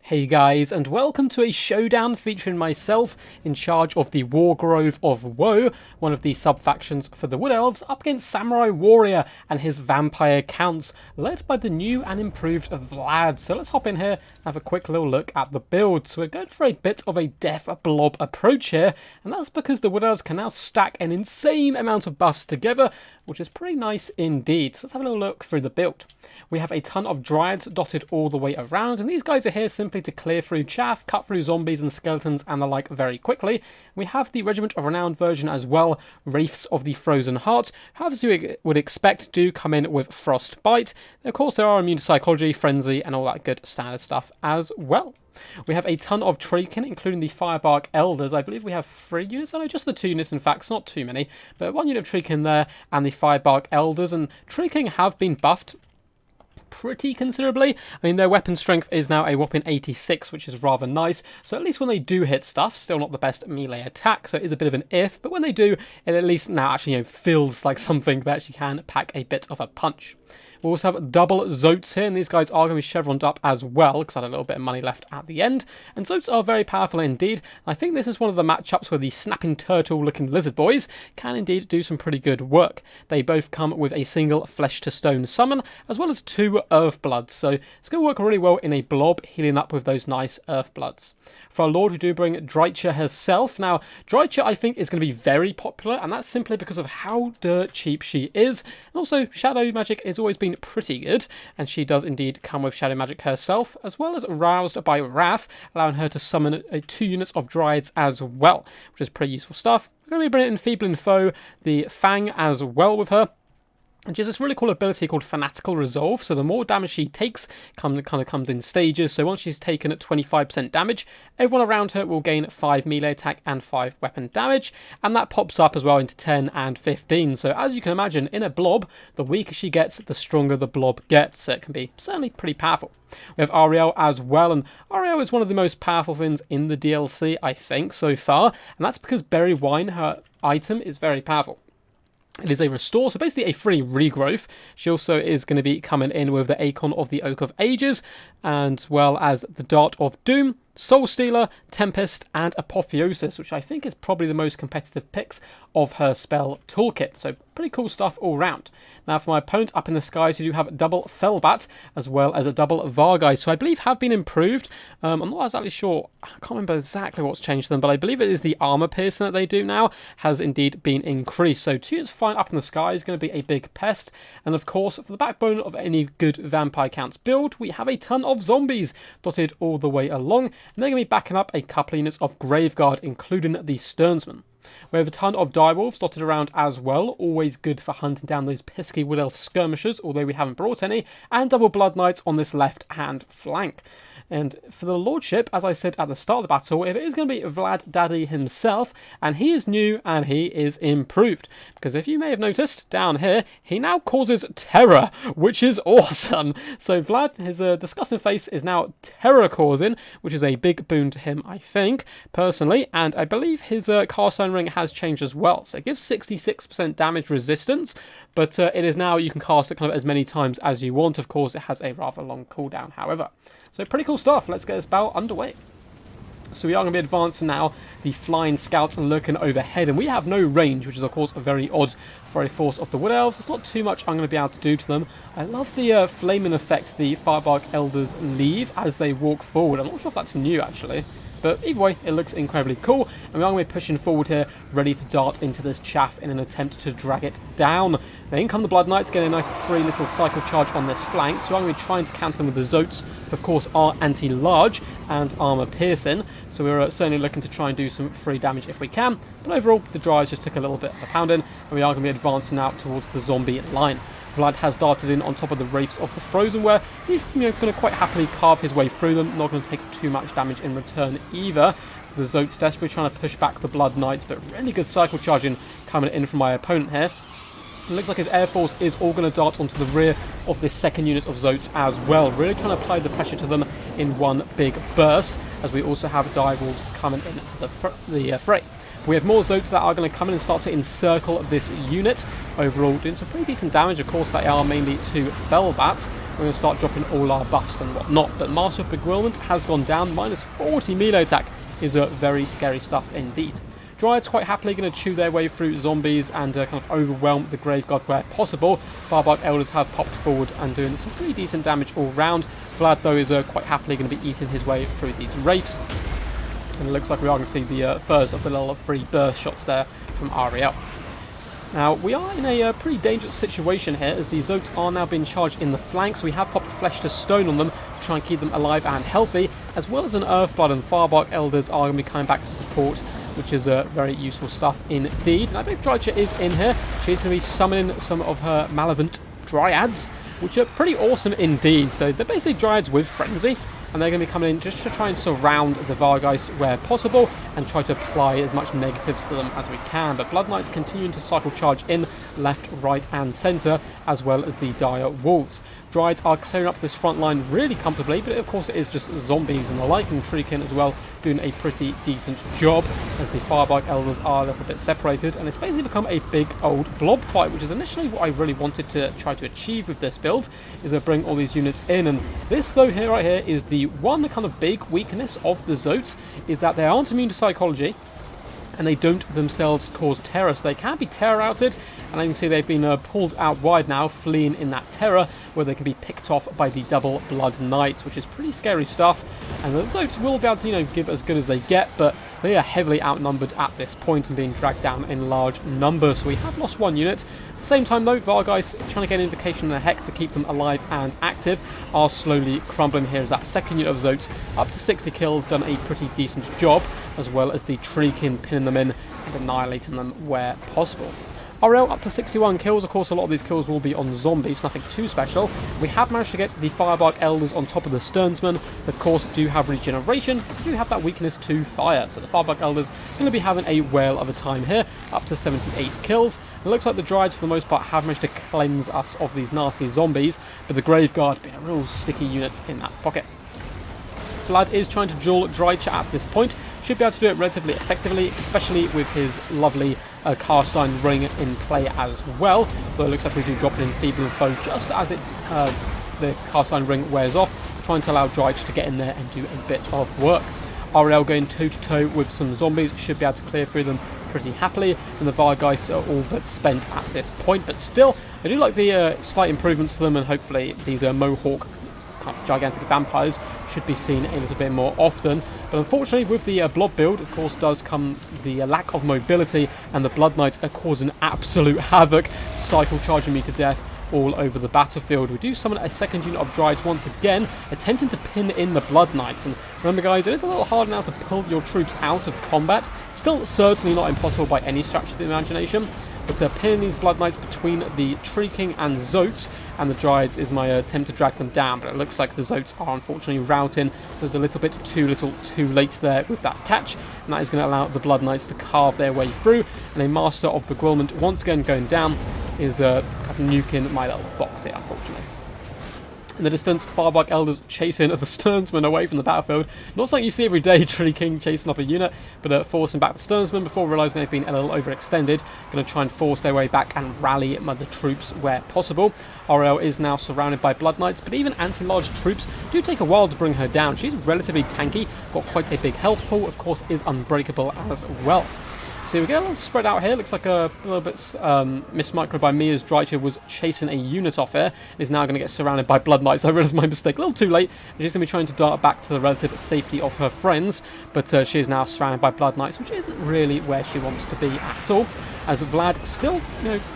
Hey guys, and welcome to a showdown featuring myself in charge of the Wargrove of Woe, one of the sub-factions for the Wood Elves, up against Samurai Warrior and his vampire counts, led by the new and improved Vlad. So let's hop in here and have a quick little look at the build. So we're going for a bit of a death blob approach here, and that's because the Wood Elves can now stack an insane amount of buffs together, which is pretty nice indeed. So let's have a little look through the build. We have a ton of Dryads dotted all the way around, and these guys are here simply to clear through chaff, cut through zombies and skeletons and the like very quickly. We have the Regiment of Renowned version as well, Wraiths of the Frozen Heart, who, as you would expect, do come in with Frostbite. Of course, there are immune to Psychology, Frenzy, and all that good standard stuff as well. We have a ton of Treekin, including the Firebark Elders. I believe we have 3 units. I know just the 2 units, in fact, it's not too many. But 1 unit of Treekin there, and the Firebark Elders. And Treekin have been buffed pretty considerably. I mean, their weapon strength is now a whopping 86, which is rather nice. So at least when they do hit stuff, still not the best melee attack, so it is a bit of an if. But when they do, it at least now actually feels like something that actually can pack a bit of a punch. We also have double Zoats here, and these guys are going to be chevroned up as well, because I had a little bit of money left at the end. And Zoats are very powerful indeed. I think this is one of the matchups where the snapping turtle-looking lizard boys can indeed do some pretty good work. They both come with a single flesh-to-stone summon, as well as 2 Earth Bloods, so it's going to work really well in a blob, healing up with those nice Earth Bloods. For our Lord, we do bring Drycha herself. Now, Drycha, I think, is going to be very popular, and that's simply because of how dirt cheap she is. And also, Shadow Magic has always been pretty good, and she does indeed come with Shadow Magic herself, as well as Roused by Wrath, allowing her to summon 2 units of Dryads as well, which is pretty useful stuff. We're going to be bringing in Enfeebling Foe, the Fang as well with her. And she has this really cool ability called Fanatical Resolve, so the more damage she takes kind of comes in stages. So once she's taken at 25% damage, everyone around her will gain 5 melee attack and 5 weapon damage, and that pops up as well into 10 and 15. So as you can imagine, in a blob, the weaker she gets, the stronger the blob gets, so it can be certainly pretty powerful. We have Ariel as well, and Ariel is one of the most powerful things in the DLC, I think, so far, and that's because Berry Wine, her item, is very powerful. It is a restore, so basically a free regrowth. She also is going to be coming in with the Acorn of the Oak of Ages, as well as the Dart of Doom, Soul Stealer, Tempest, and Apotheosis, which I think is probably the most competitive picks of her spell toolkit. So pretty cool stuff all round. Now for my opponent up in the skies, you do have double Fellbat, as well as a double Vargai, so I believe have been improved. I'm not exactly sure, I can't remember exactly what's changed them, but I believe it is the armor piercing that they do now has indeed been increased. So 2 units flying up in the sky is going to be a big pest. And of course, for the backbone of any good vampire counts build, we have a ton of zombies dotted all the way along. And they're going to be backing up a couple of units of Graveguard, including the Sternsman. We have a ton of Direwolves dotted around as well, always good for hunting down those pesky Wood Elf skirmishers, although we haven't brought any, and double Blood Knights on this left-hand flank. And for the Lordship, as I said at the start of the battle, it is going to be Vlad Daddy himself, and he is new and he is improved. Because if you may have noticed, down here, he now causes terror, which is awesome. So Vlad, his disgusting face is now terror-causing, which is a big boon to him, I think, personally. And I believe his cast iron ring has changed as well. So it gives 66% damage resistance, but it is now, you can cast it kind of as many times as you want. Of course, it has a rather long cooldown, however. So pretty cool stuff. Let's get this battle underway. So we are going to be advancing now, the Flying Scouts and lurking overhead, and we have no range, which is of course very odd for a force of the Wood Elves. There's not too much I'm going to be able to do to them. I love the flaming effect the Firebark Elders leave as they walk forward. I'm not sure if that's new actually. But either way, it looks incredibly cool, and we are going to be pushing forward here, ready to dart into this chaff in an attempt to drag it down. Then in come the Blood Knights, getting a nice free little cycle charge on this flank, so I'm going to be trying to counter them with the Zoats, who of course are anti-large and armor piercing, so we're certainly looking to try and do some free damage if we can, but overall, the Dryads just took a little bit of a pounding, and we are going to be advancing out towards the zombie line. Vlad has darted in on top of the Wraiths of the Frozen, where he's going to quite happily carve his way through them, not going to take too much damage in return either. The Zoats desperately trying to push back the Blood Knights, but really good cycle charging coming in from my opponent here. It looks like his Air Force is all going to dart onto the rear of this second unit of Zoats as well, really trying to apply the pressure to them in one big burst, as we also have Direwolves coming into the fray. We have more Zoats that are going to come in and start to encircle this unit. Overall, doing some pretty decent damage. Of course, they are mainly 2 Fellbats. we're going to start dropping all our buffs and whatnot. But Master of Bewilderment has gone down, minus 40 melee attack is very scary stuff indeed. Dryads quite happily going to chew their way through zombies and kind of overwhelm the Graveguard where possible. Firebark Elders have popped forward and doing some pretty decent damage all round. Vlad, though, is quite happily going to be eating his way through these wraiths. And it looks like we are going to see the first of the little free burst shots there from Ariel. Now, we are in a pretty dangerous situation here, as the Zoats are now being charged in the flanks. We have popped Flesh to Stone on them to try and keep them alive and healthy, as well as an Earthblood, and Firebark Elders are going to be coming back to support, which is very useful stuff indeed. And I believe Drycha is in here. She's going to be summoning some of her Malevolent Dryads, which are pretty awesome indeed. So they're basically Dryads with Frenzy, and they're going to be coming in just to try and surround the Vargeist where possible and try to apply as much negatives to them as we can. But Blood Knights continuing to cycle charge in left, right and centre, as well as the Dire Wolves. Dryads are clearing up this front line really comfortably, but of course it is just zombies and the like, and Treekin as well doing a pretty decent job, as the Firebark Elders are a little bit separated, and it's basically become a big old blob fight, which is initially what I really wanted to try to achieve with this build, is to bring all these units in. And this though here right here is the one kind of big weakness of the Zoats, is that they aren't immune to psychology, and they don't themselves cause terror, so they can be terror outed, and you can see they've been pulled out wide now, fleeing in that terror, where they can be picked off by the double Blood Knights, which is pretty scary stuff. And the Zoats will be able to, give as good as they get, but they are heavily outnumbered at this point and being dragged down in large numbers. So we have lost one unit. At the same time though, Vargeist, trying to get an invocation and a heck to keep them alive and active, are slowly crumbling here as that second unit of Zoats, up to 60 kills, done a pretty decent job, as well as the Treekin pinning them in and annihilating them where possible. RL up to 61 kills. Of course, a lot of these kills will be on zombies, nothing too special. We have managed to get the Firebark Elders on top of the Sternsmen. Of course, do have regeneration, do have that weakness to fire. So the Firebark Elders are going to be having a whale of a time here, up to 78 kills. It looks like the Dryads, for the most part, have managed to cleanse us of these nasty zombies, but the Graveguard being a real sticky unit in that pocket. Vlad is trying to duel Drycha at this point. Should be able to do it relatively effectively, especially with his lovely cast iron ring in play as well. But it looks like we do drop it in Feeble and Foe just as the cast iron ring wears off, trying to allow Drycha to get in there and do a bit of work. RL going toe to toe with some zombies, should be able to clear through them pretty happily, and the Vargeists are all but spent at this point. But still, I do like the slight improvements to them, and hopefully these Mohawk kind of gigantic vampires should be seen a little bit more often. But unfortunately, with the blob build, of course, does come the lack of mobility, and the Blood Knights are causing absolute havoc, cycle charging me to death all over the battlefield. We do summon a second unit of Dryads once again, attempting to pin in the Blood Knights. And remember guys, it is a little hard now to pull your troops out of combat. Still certainly not impossible by any stretch of the imagination, but pinning these Blood Knights between the Tree King and Zoats and the Dryads is my attempt to drag them down, but it looks like the Zoats are unfortunately routing. There's a little bit too late there with that catch, and that is going to allow the Blood Knights to carve their way through, and a Master of Bewilderment once again going down is kind of nuking my little box here, unfortunately. In the distance, Firebark Elders chasing the Sternsmen away from the battlefield. Not something you see every day, Tree King chasing off a unit, but forcing back the Sternsmen before realising they've been a little overextended. Going to try and force their way back and rally the troops where possible. RL is now surrounded by Blood Knights, but even anti-large troops do take a while to bring her down. She's relatively tanky, got quite a big health pool, of course is unbreakable as well. So we get a little spread out here. Looks like a little bit mismicroed by me, as Drycha was chasing a unit off here. Is now going to get surrounded by Blood Knights. I realised my mistake a little too late. She's going to be trying to dart back to the relative safety of her friends, but she is now surrounded by Blood Knights, which isn't really where she wants to be at all. As Vlad still,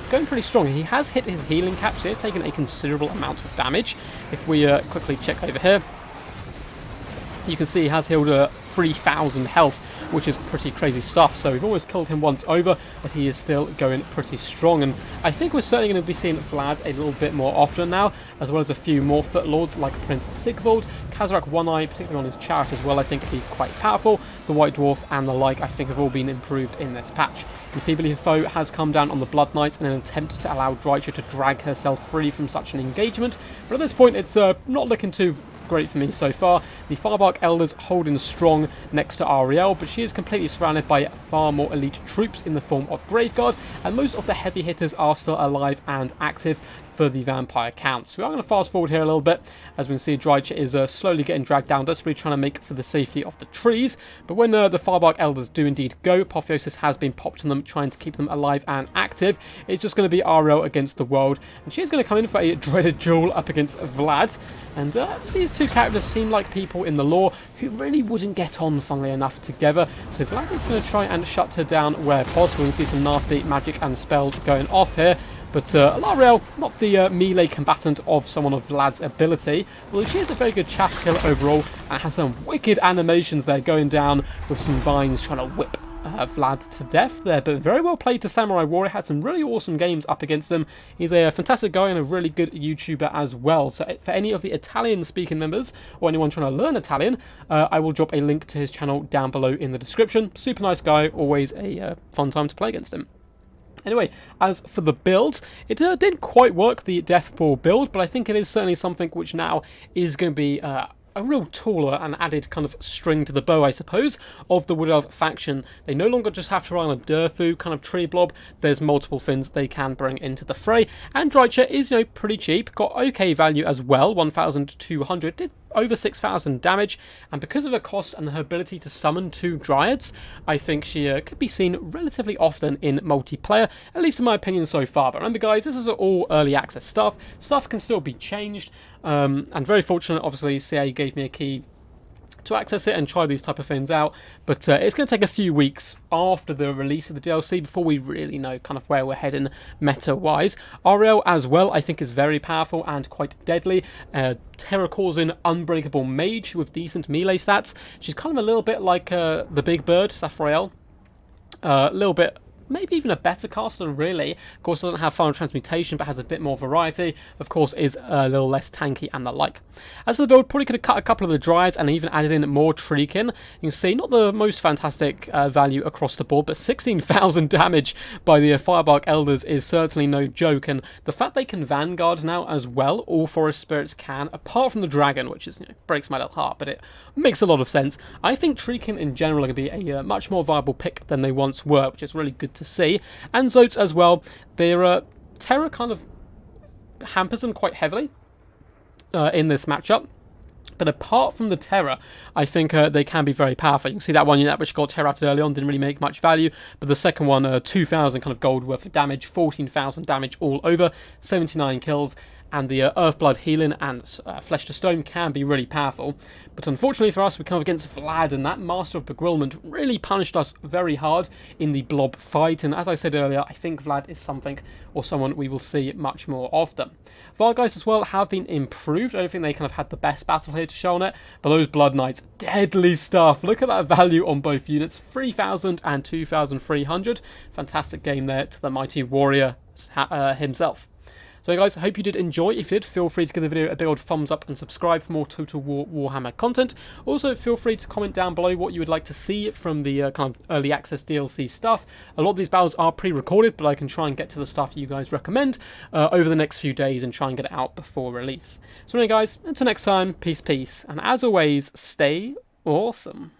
going pretty strong. He has hit his healing cap, so he has taken a considerable amount of damage. If we quickly check over here, you can see he has healed 3,000 health, which is pretty crazy stuff. So we've almost killed him once over, but he is still going pretty strong. And I think we're certainly going to be seeing Vlad a little bit more often now, as well as a few more Footlords like Prince Sigvald. Kazarak One Eye, particularly on his chariot as well, I think be quite powerful. The White Dwarf and the like, I think, have all been improved in this patch. Enfeebly Foe has come down on the Blood Knights in an attempt to allow Drycha to drag herself free from such an engagement. But at this point, it's not looking too great for me so far. The Firebark Elders holding strong next to Ariel, but she is completely surrounded by far more elite troops in the form of Graveguard, and most of the heavy hitters are still alive and active. for the Vampire Count. So we are going to fast forward here a little bit. As we can see, Drycha is slowly getting dragged down, desperately trying to make for the safety of the trees. But when the Firebark Elders do indeed go, Apotheosis has been popped on them, trying to keep them alive and active. It's just going to be Ariel against the world, and she's going to come in for a dreaded duel up against Vlad. And these two characters seem like people in the lore who really wouldn't get on, funnily enough, together. So Vlad is going to try and shut her down where possible. We can see some nasty magic and spells going off here. But Alariel, not the melee combatant of someone of Vlad's ability, although she is a very good chaff killer overall, and has some wicked animations there going down with some vines trying to whip Vlad to death there. But very well played to Samurai Warrior, had some really awesome games up against him. He's a fantastic guy and a really good YouTuber as well. So for any of the Italian speaking members or anyone trying to learn Italian, I will drop a link to his channel down below in the description. Super nice guy, always a fun time to play against him. Anyway, as for the build, it didn't quite work, the Deathball build, but I think it is certainly something which now is going to be a real tool and added kind of string to the bow, I suppose, of the Wood Elf faction. They no longer just have to rely on a Durfu kind of tree blob. There's multiple things they can bring into the fray, and Drycha is, you know, pretty cheap, got okay value as well, 1,200, did over 6,000 damage, and because of her cost and her ability to summon 2 Dryads, I think she could be seen relatively often in multiplayer, at least in my opinion so far. But remember guys, this is all early access stuff. Stuff can still be changed, and very fortunate, obviously, CA gave me a key to access it and try these type of things out, but it's going to take a few weeks after the release of the DLC before we really know kind of where we're heading meta-wise. Ariel as well, I think, is very powerful and quite deadly. Terror-causing, unbreakable mage with decent melee stats. She's kind of a little bit like the Big Bird, Saphrael. A little bit, maybe even a better caster, really. Of course, doesn't have final transmutation, but has a bit more variety. Of course, is a little less tanky and the like. As for the build, probably could have cut a couple of the Dryads and even added in more Treekin. You can see, not the most fantastic value across the board, but 16,000 damage by the Firebark Elders is certainly no joke. And the fact they can Vanguard now as well, all Forest Spirits can, apart from the Dragon, which is, you know, breaks my little heart, but it makes a lot of sense. I think Treekin in general are going to be a much more viable pick than they once were, which is really good to see. And Zoats as well. Their terror kind of hampers them quite heavily in this matchup. But apart from the terror, I think they can be very powerful. You can see that one unit which got terror out early on didn't really make much value, but the second one, 2,000 kind of gold worth of damage, 14,000 damage all over, 79 kills. And the Earthblood healing and Flesh to Stone can be really powerful. But unfortunately for us, we come up against Vlad, and that Master of Bewilderment really punished us very hard in the blob fight. And as I said earlier, I think Vlad is something or someone we will see much more often. Vargheist as well have been improved. I don't think they kind of had the best battle here to show on it, but those Blood Knights, deadly stuff. Look at that value on both units, 3,000 and 2,300. Fantastic game there to the mighty warrior himself. So guys, I hope you did enjoy. If you did, feel free to give the video a big old thumbs up and subscribe for more Total War Warhammer content. Also, feel free to comment down below what you would like to see from the kind of early access DLC stuff. A lot of these battles are pre-recorded, but I can try and get to the stuff you guys recommend over the next few days and try and get it out before release. So anyway guys, until next time, peace, and as always, stay awesome.